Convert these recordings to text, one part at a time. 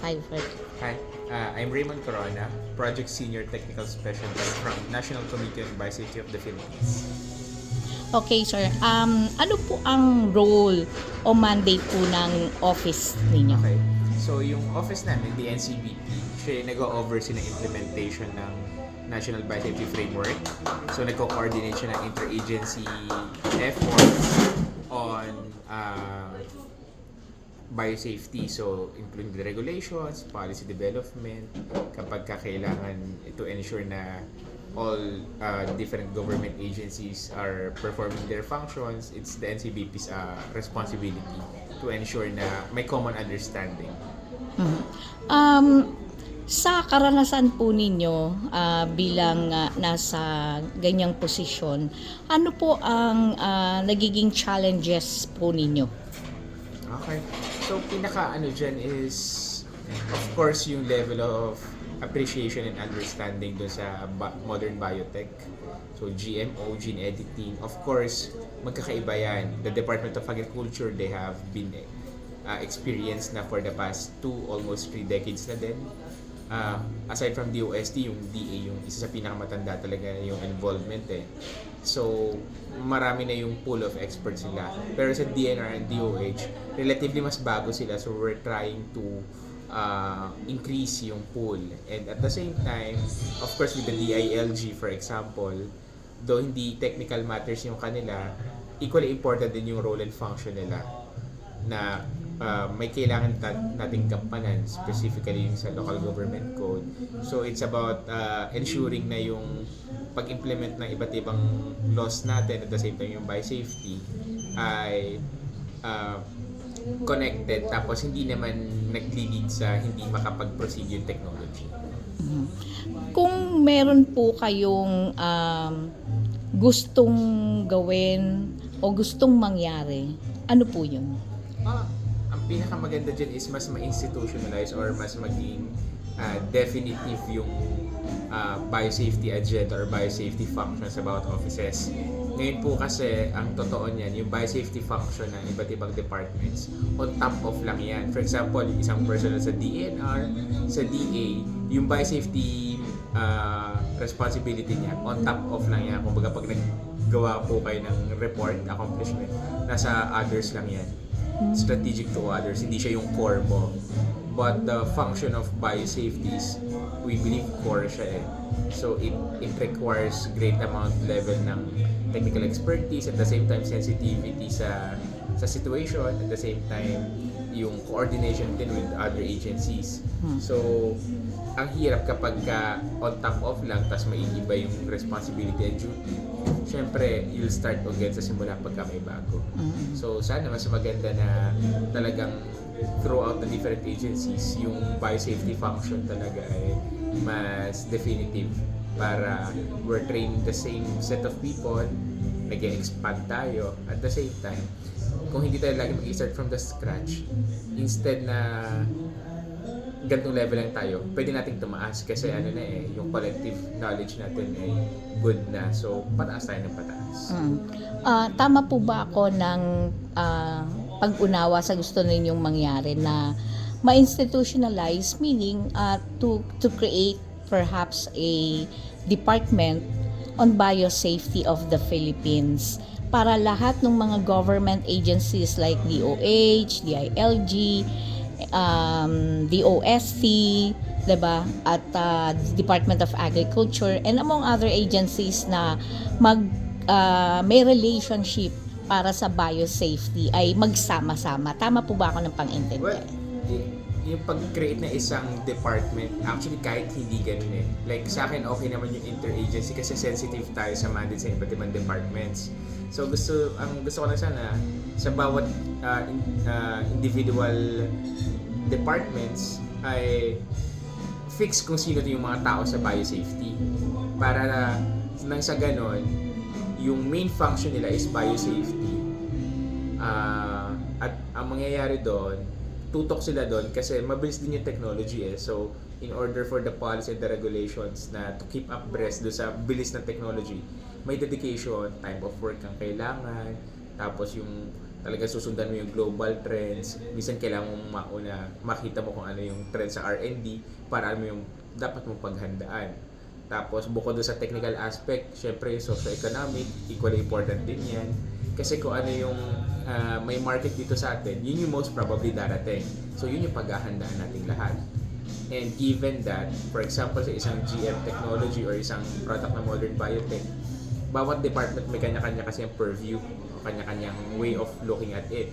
2025. Hi, I'm Raymond Corona, Project Senior Technical Specialist from National Committee on Biosafety of the Philippines. Okay, sir. Ano po ang role o mandate po ng office ninyo? Okay, so yung office namin, the NCBP, siya yung nag-oversee ng implementation ng National Biosafety Framework. So nagko-coordinate siya ng interagency effort on biosafety, so including the regulations, policy development, kapag kailangan to ensure na all different government agencies are performing their functions, it's the NCBP's responsibility to ensure na may common understanding. Sa karanasan po ninyo bilang nasa ganyang posisyon, ano po ang nagiging challenges po ninyo? Okay. So, pinaka-ano dyan is, of course, yung level of appreciation and understanding doon sa modern biotech. So, GMO, gene editing, of course, magkakaiba yan. The Department of Agriculture, they have been experienced na for the past 2, almost 3 decades na din. Aside from DOST, yung DA, yung isa sa pinakamatanda talaga yung involvement eh. So, marami na yung pool of experts nila. Pero sa DNR and DOH, relatively mas bago sila. So, we're trying to increase yung pool. And at the same time, of course, with the DILG, for example, though hindi technical matters yung kanila, equally important din yung role and function nila na may kailangan nating gampanan, specifically yung sa local government code. So it's about ensuring na yung pag-implement ng iba't ibang laws natin at the same time yung biosafety ay connected, tapos hindi naman nag-lead sa hindi makapag-proceed yung technology. Kung meron po kayong gustong gawin o gustong mangyari, ano po yun? Ang pinakamaganda dyan is mas ma-institutionalize or mas maging definitive yung biosafety agenda or biosafety functions about offices. Ngayon po kasi, ang totoo niyan, yung biosafety function ng iba't ibang departments, on top of lang yan. For example, isang person sa DNR, sa DA, yung biosafety responsibility niya, on top of lang yan. Kung baga pag naggawa po kayo ng report, accomplishment, nasa others lang yan. Strategic to others, hindi siya yung core mo. But the function of biosafety is, we believe core siya eh. So it requires great amount level ng technical expertise, at the same time sensitivity sa situation, at the same time yung coordination din with other agencies. So ang hirap kapag on top of lang, tas maiiba yung responsibility and duty. Siyempre, you'll start again sa simula pagka may bago. So sana mas maganda na talagang throughout the different agencies, yung biosafety function talaga ay mas definitive para we're training the same set of people, nag-expand tayo at the same time. Kung hindi tayo lagi mag-start from the scratch, instead na ganitong level lang tayo, pwede nating tumaas kasi yung collective knowledge natin ay good na. So, pataas tayo ng pataas. Tama po ba ako ng pag-unawa sa gusto ninyong mangyari na ma-institutionalize, meaning to create perhaps a department on biosafety of the Philippines para lahat ng mga government agencies like DOH, DILG, DOST, diba? At Department of Agriculture and among other agencies na may relationship para sa biosafety ay magsama-sama. Tama po ba ako ng pang-intindi? Well, yung pag-create na isang department, actually kahit hindi ganun eh. Like sa akin, okay naman yung interagency kasi sensitive tayo sa mandate sa iba't ibang departments. So gusto ko na sana sa bawat individual departments ay fix kung sino yung mga tao sa biosafety. Para nang sa ganon, yung main function nila is biosafety. At ang mangyayari doon, tutok sila doon kasi mabilis din yung technology eh. So, in order for the policy and the regulations na to keep abreast doon sa bilis ng technology, may dedication, time of work ang kailangan, tapos yung talaga susundan mo yung global trends. Minsan kailangan mong makita mo kung ano yung trends sa R&D para alam mo yung dapat mong paghandaan. Tapos bukod doon sa technical aspect, syempre yung socio-economic, equally important din yan. Kasi kung ano yung may market dito sa atin, yun yung most probably darating. So yun yung paghahandaan nating lahat. And given that, for example, sa isang GM technology or isang product na modern biotech, bawat department may kanya-kanya kasi yung purview, kanya-kanyang way of looking at it.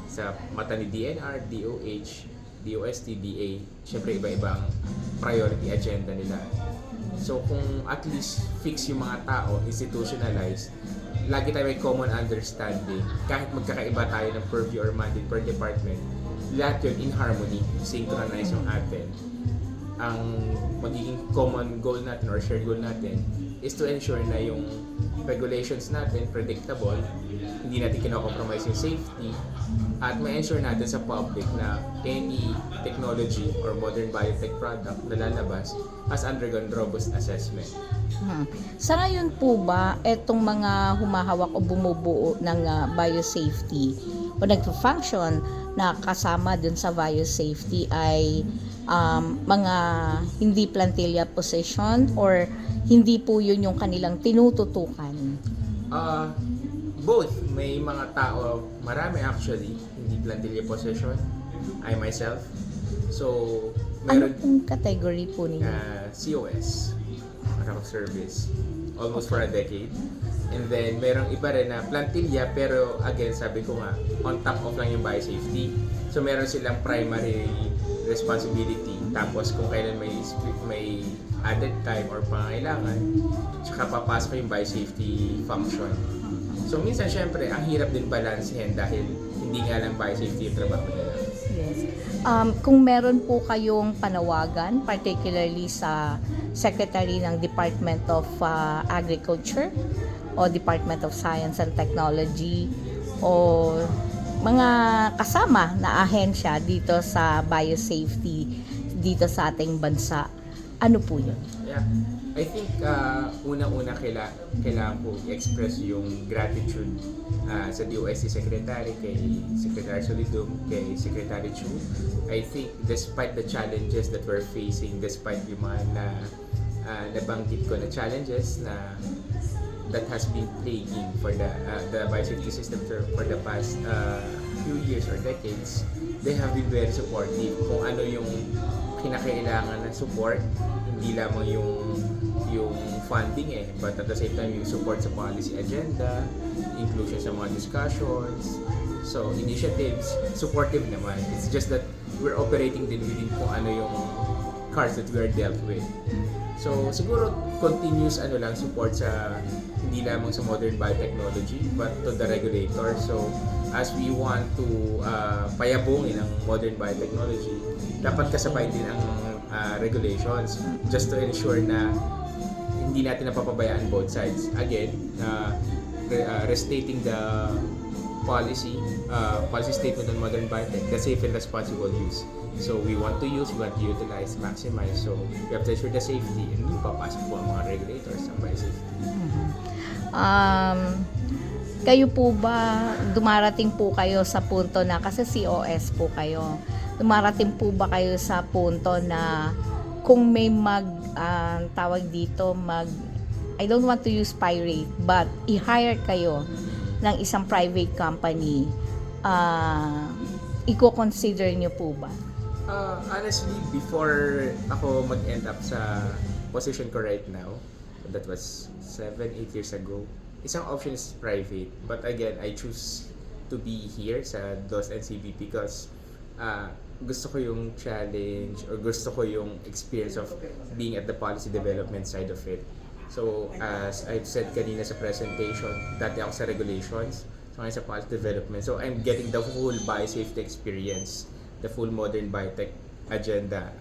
Sa mata ni DNR, DOH, DOST, DA, syempre iba-ibang priority agenda nila. So kung at least fix yung mga tao, institutionalized, lagi tayo may common understanding, kahit magkakaiba tayo ng purview or mandate per department, lahat yun in harmony, synchronize yung atin. Ang magiging common goal natin or shared goal natin is to ensure na yung regulations natin predictable, hindi natin kino-compromise yung safety, at ma-ensure natin sa public na any technology or modern biotech product na lalabas has undergone robust assessment. Sa ngayon po ba, etong mga humahawak o bumubuo ng biosafety o nagpo-function na kasama dun sa biosafety ay mga hindi plantilla position or hindi po yun yung kanilang tinututukan? Both. May mga tao, marami actually, hindi plantilla position. I myself. So, Ano meron pong category po ninyo? COS, account of service, almost for a decade. And then, merong iba rin na plantilla, pero again, sabi ko nga, on top of lang yung biosafety. So, meron silang primary responsibility. Tapos, kung kailan may added time or pangailangan, tsaka papasok yung biosafety function. So, minsan, syempre, ang hirap din balansehin dahil hindi nga lang biosafety yung trabaho nila. Yes. Kung meron po kayong panawagan, particularly sa Secretary ng Department of Agriculture o Department of Science and Technology o mga kasama na ahensya dito sa biosafety dito sa ating bansa, ano po yun? Yeah. I think unang-una kailangan po i-express yung gratitude sa DOST Secretary, kay Secretary Solidum, kay Secretary Chu. I think despite the challenges that we're facing, despite yung mga nabanggit ko na challenges that has been plaguing for the biosafety system for the past few years or decades, they have been very supportive kung ano yung kinakailangan na support, hindi lamang yung funding but at the same time yung support sa policy agenda, inclusion sa mga discussions, so initiatives, supportive naman. It's just that we're operating din within kung ano yung cards that we are dealt with. So siguro continuous lang support sa hindi lamang sa modern biotechnology but to the regulator. So as we want to payabungin ang modern biotechnology, dapat kasabay din ang regulations just to ensure na hindi natin napapabayaan both sides. Again, restating the policy statement on modern biotech, the safe and responsible use. So we want to utilize, maximize. So we have to ensure the safety, and papasok po ang mga regulators ng biosafety. Kayo po ba, dumarating po kayo sa punto na, kasi COS po kayo, dumarating po ba kayo sa punto na kung may tawag dito, I don't want to use pirate, but i-hire kayo ng isang private company, i-consider nyo po ba? Honestly, before ako mag-end up sa position ko right now, that was 7-8 years ago, isang option is private. But again, I choose to be here sa DOS NCB because gusto ko yung challenge or gusto ko yung experience of being at the policy development side of it. So, as I've said kanina sa presentation, dati ako sa regulations, so ngayon sa policy development. So, I'm getting the full biosafety experience, the full modern biotech agenda